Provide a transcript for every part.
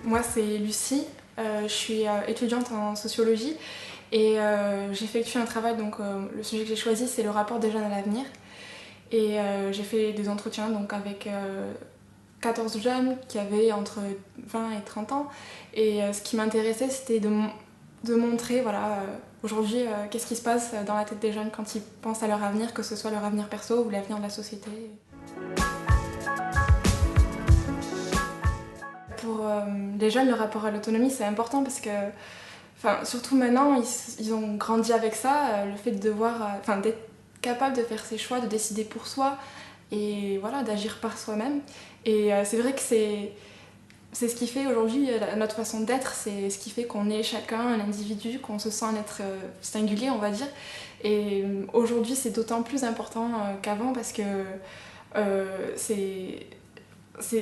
Moi, c'est Lucie, je suis étudiante en sociologie et j'effectue un travail, donc le sujet que j'ai choisi, c'est le rapport des jeunes à l'avenir. Et j'ai fait des entretiens donc, avec 14 jeunes qui avaient entre 20 et 30 ans. Et ce qui m'intéressait, c'était de montrer, voilà, aujourd'hui, qu'est-ce qui se passe dans la tête des jeunes quand ils pensent à leur avenir, que ce soit leur avenir perso ou l'avenir de la société. Pour les jeunes, le rapport à l'autonomie, c'est important parce que, surtout maintenant, ils ont grandi avec ça, le fait de devoir, d'être capable de faire ses choix, de décider pour soi et voilà, d'agir par soi-même. Et c'est vrai que c'est ce qui fait aujourd'hui notre façon d'être, c'est ce qui fait qu'on est chacun un individu, qu'on se sent un être singulier, on va dire. Et aujourd'hui, c'est d'autant plus important qu'avant parce que c'est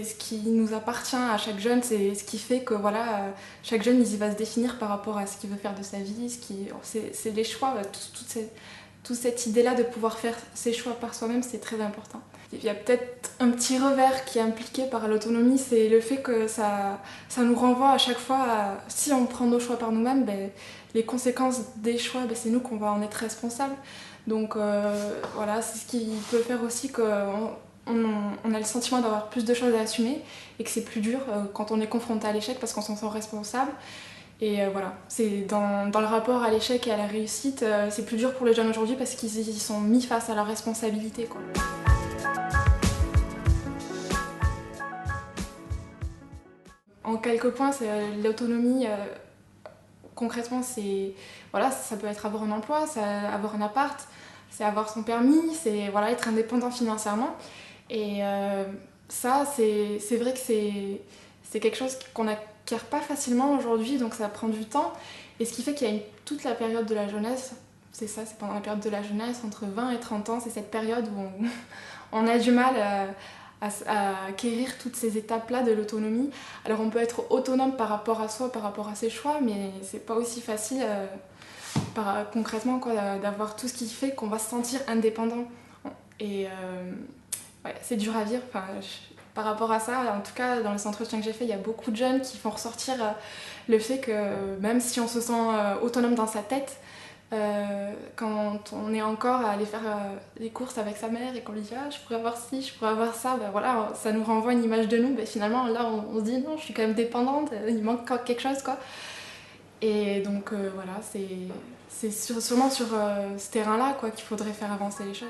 ce qui nous appartient à chaque jeune, c'est ce qui fait que voilà, chaque jeune il va se définir par rapport à ce qu'il veut faire de sa vie, c'est les choix, toute cette idée-là de pouvoir faire ses choix par soi-même, c'est très important. Il y a peut-être un petit revers qui est impliqué par l'autonomie, c'est le fait que ça nous renvoie à chaque fois, si on prend nos choix par nous-mêmes, les conséquences des choix, c'est nous qu'on va en être responsable. Donc voilà, c'est ce qui peut faire aussi qu'on on a le sentiment d'avoir plus de choses à assumer et que c'est plus dur quand on est confronté à l'échec parce qu'on s'en sent responsable. Et voilà, c'est dans le rapport à l'échec et à la réussite, c'est plus dur pour les jeunes aujourd'hui parce qu'ils sont mis face à leurs responsabilités, quoi. En quelques points, l'autonomie, concrètement, c'est voilà, ça peut être avoir un emploi, avoir un appart, c'est avoir son permis, c'est voilà, être indépendant financièrement. Et ça, c'est vrai que c'est quelque chose qu'on n'acquiert pas facilement aujourd'hui, donc ça prend du temps. Et ce qui fait qu'il y a toute la période de la jeunesse, c'est ça, c'est pendant la période de la jeunesse, entre 20 et 30 ans, c'est cette période où on a du mal à acquérir toutes ces étapes-là de l'autonomie. Alors on peut être autonome par rapport à soi, par rapport à ses choix, mais c'est pas aussi facile concrètement d'avoir tout ce qui fait qu'on va se sentir indépendant. Et ouais, c'est dur à vivre. Par rapport à ça, en tout cas dans les entretiens que j'ai fait, il y a beaucoup de jeunes qui font ressortir le fait que même si on se sent autonome dans sa tête, quand on est encore à aller faire des courses avec sa mère et qu'on lui dit ah, je pourrais avoir ci, je pourrais avoir ça, voilà, ça nous renvoie une image de nous, finalement là on se dit non, je suis quand même dépendante, il manque quelque chose, quoi. Et donc voilà, c'est sûrement sur ce terrain-là, quoi, qu'il faudrait faire avancer les choses.